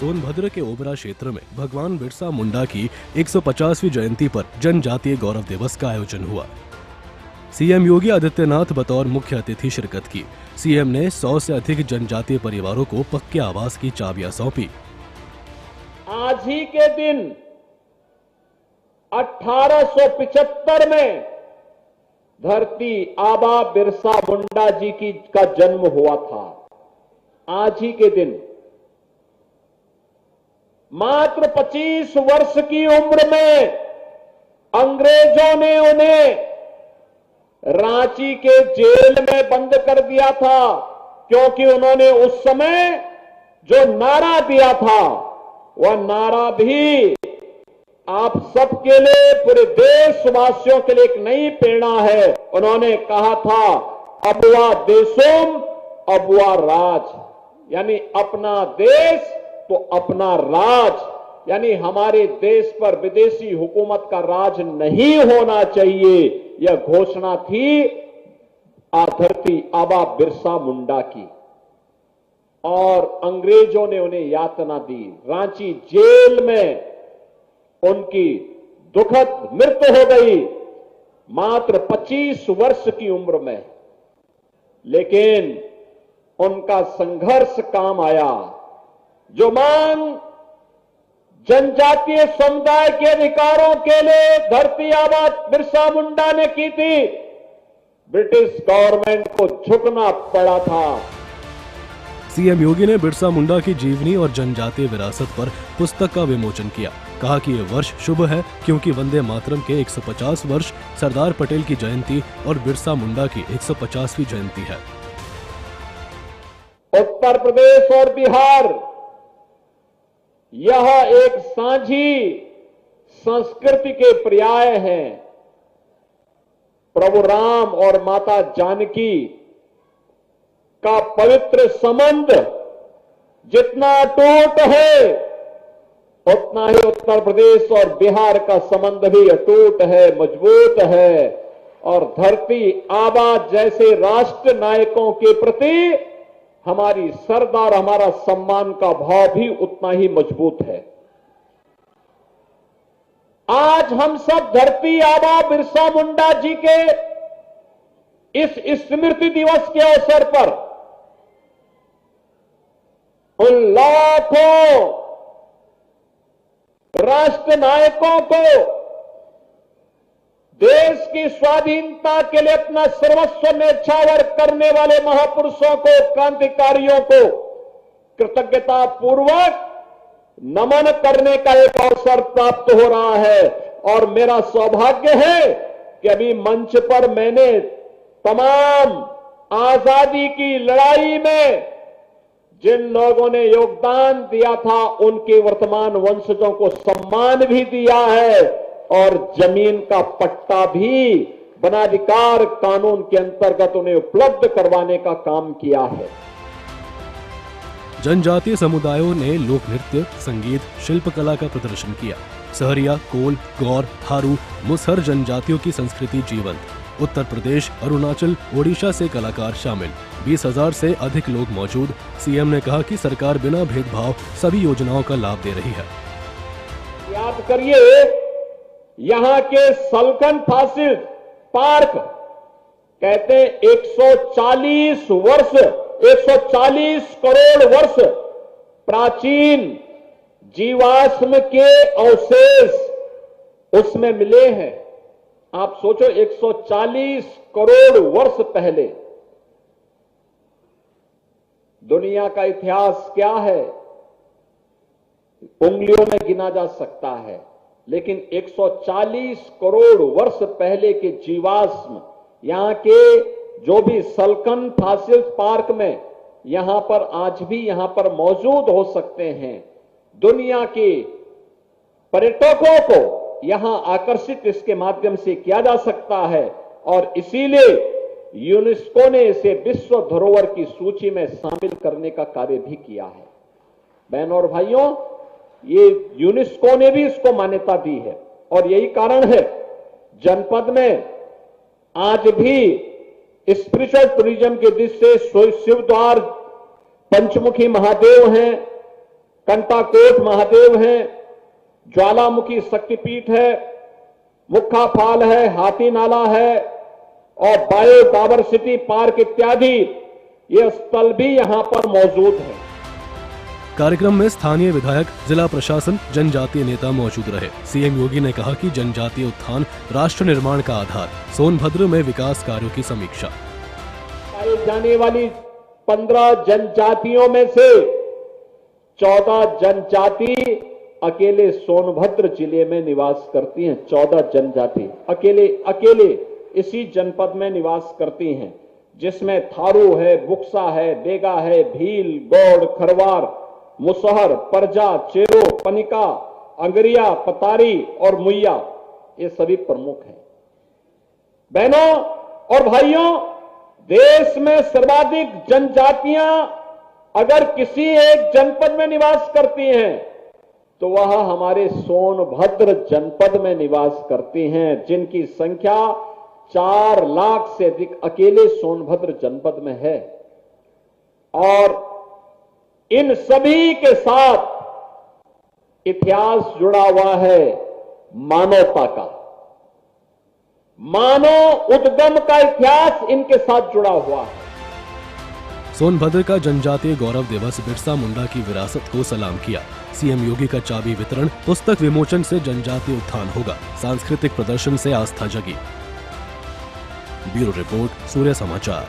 सोनभद्र के ओबरा क्षेत्र में भगवान बिरसा मुंडा की 150वीं जयंती पर जनजातीय गौरव दिवस का आयोजन हुआ। सीएम योगी आदित्यनाथ बतौर मुख्य अतिथि शिरकत की। सीएम ने 100 से अधिक जनजातीय परिवारों को पक्के आवास की चाबियां सौंपी। आज ही के दिन 1875 में धरती आबा बिरसा मुंडा जी का जन्म हुआ था। आज ही के दिन मात्र 25 वर्ष की उम्र में अंग्रेजों ने उन्हें रांची के जेल में बंद कर दिया था, क्योंकि उन्होंने उस समय जो नारा दिया था वह नारा भी आप सबके लिए, पूरे देशवासियों के लिए एक नई प्रेरणा है। उन्होंने कहा था अबुआ देशों अबुआ राज, यानी अपना देश तो अपना राज, यानी हमारे देश पर विदेशी हुकूमत का राज नहीं होना चाहिए। यह घोषणा थी धरती आबा बिरसा मुंडा की, और अंग्रेजों ने उन्हें यातना दी। रांची जेल में उनकी दुखद मृत्यु हो गई मात्र 25 वर्ष की उम्र में, लेकिन उनका संघर्ष काम आया। जो मांग जनजातीय समुदाय के अधिकारों के लिए धरती आबा बिरसा मुंडा ने की थी, ब्रिटिश गवर्नमेंट को झुकना पड़ा था। सीएम योगी ने बिरसा मुंडा की जीवनी और जनजातीय विरासत पर पुस्तक का विमोचन किया। कहा कि ये वर्ष शुभ है क्योंकि वंदे मातरम के 150 वर्ष, सरदार पटेल की जयंती और बिरसा मुंडा की 150वीं जयंती है। उत्तर प्रदेश और बिहार यह एक साझी संस्कृति के पर्याय हैं। प्रभु राम और माता जानकी का पवित्र संबंध जितना अटूट है, उतना ही उत्तर प्रदेश और बिहार का संबंध भी अटूट है, मजबूत है। और धरती आबा जैसे राष्ट्र नायकों के प्रति हमारी श्रद्धा और हमारा सम्मान का भाव भी उतना ही मजबूत है। आज हम सब धरती आबा बिरसा मुंडा जी के इस स्मृति दिवस के अवसर पर उन लाखों राष्ट्र नायकों को, देश की स्वाधीनता के लिए अपना सर्वस्व न्यौछावर करने वाले महापुरुषों को, क्रांतिकारियों को कृतज्ञता पूर्वक नमन करने का एक अवसर प्राप्त हो रहा है। और मेरा सौभाग्य है कि अभी मंच पर मैंने तमाम आजादी की लड़ाई में जिन लोगों ने योगदान दिया था उनके वर्तमान वंशजों को सम्मान भी दिया है और जमीन का पट्टा भी वनाधिकार कानून के अंतर्गत उन्हें उपलब्ध करवाने का काम किया है। जनजातीय समुदायों ने लोक नृत्य, संगीत, शिल्पकला का प्रदर्शन किया। सहरिया, कोल, गौर, थारू, मुसहर जनजातियों की संस्कृति जीवंत। उत्तर प्रदेश, अरुणाचल, ओडिशा से कलाकार शामिल। 20,000 से अधिक लोग मौजूद। सीएम ने कहा कि सरकार बिना भेदभाव सभी योजनाओं का लाभ दे रही है। याद करिए, यहां के सल्कन फासिल पार्क कहते हैं 140 वर्ष, 140 करोड़ वर्ष प्राचीन जीवाश्म के अवशेष उसमें मिले हैं। आप सोचो, 140 करोड़ वर्ष पहले। दुनिया का इतिहास क्या है, उंगलियों में गिना जा सकता है, लेकिन 140 करोड़ वर्ष पहले के जीवाश्म यहां के जो भी सल्कन फासिल पार्क में यहां पर आज भी यहां पर मौजूद हो सकते हैं। दुनिया के पर्यटकों को यहां आकर्षित इसके माध्यम से किया जा सकता है और इसीलिए यूनेस्को ने इसे विश्व धरोहर की सूची में शामिल करने का कार्य भी किया है। बहनों और भाइयों, ये यूनेस्को ने भी इसको मान्यता दी है और यही कारण है जनपद में आज भी स्पिरिचुअल टूरिज्म के दृष्टि से शिवद्वार, पंचमुखी महादेव हैं, कंटाकोट महादेव हैं, ज्वालामुखी शक्तिपीठ है, मुक्खा फाल है, हाथी नाला है और बायोडायवर्सिटी पार्क इत्यादि ये स्थल भी यहां पर मौजूद है। कार्यक्रम में स्थानीय विधायक, जिला प्रशासन, जनजातीय नेता मौजूद रहे। सीएम योगी ने कहा कि जनजातीय उत्थान राष्ट्र निर्माण का आधार। सोनभद्र में विकास कार्यों की समीक्षा। पाई जाने वाली 15 जनजातियों में से 14 जनजाति अकेले सोनभद्र जिले में निवास करती हैं। 14 जनजाति अकेले इसी जनपद में निवास करती हैं, जिसमें थारू है, बुक्सा है, बेगा है, भील, गौड़, खरवार, मुसहर, परजा, चेरो, पनिका, अंगरिया, पतारी और मुइया, ये सभी प्रमुख हैं। बहनों और भाइयों, देश में सर्वाधिक जनजातियां अगर किसी एक जनपद में निवास करती हैं तो वह हमारे सोनभद्र जनपद में निवास करती हैं, जिनकी संख्या 4 लाख से अधिक अकेले सोनभद्र जनपद में है। और इन सभी के साथ इतिहास जुड़ा हुआ है मानवता का। मानव उद्गम का इतिहास इनके साथ जुड़ा हुआ है। सोनभद्र का जनजातीय गौरव दिवस बिरसा मुंडा की विरासत को सलाम किया। सीएम योगी का चाबी वितरण, पुस्तक विमोचन से जनजातीय उत्थान होगा। सांस्कृतिक प्रदर्शन से आस्था जगी। ब्यूरो रिपोर्ट, सूर्य समाचार।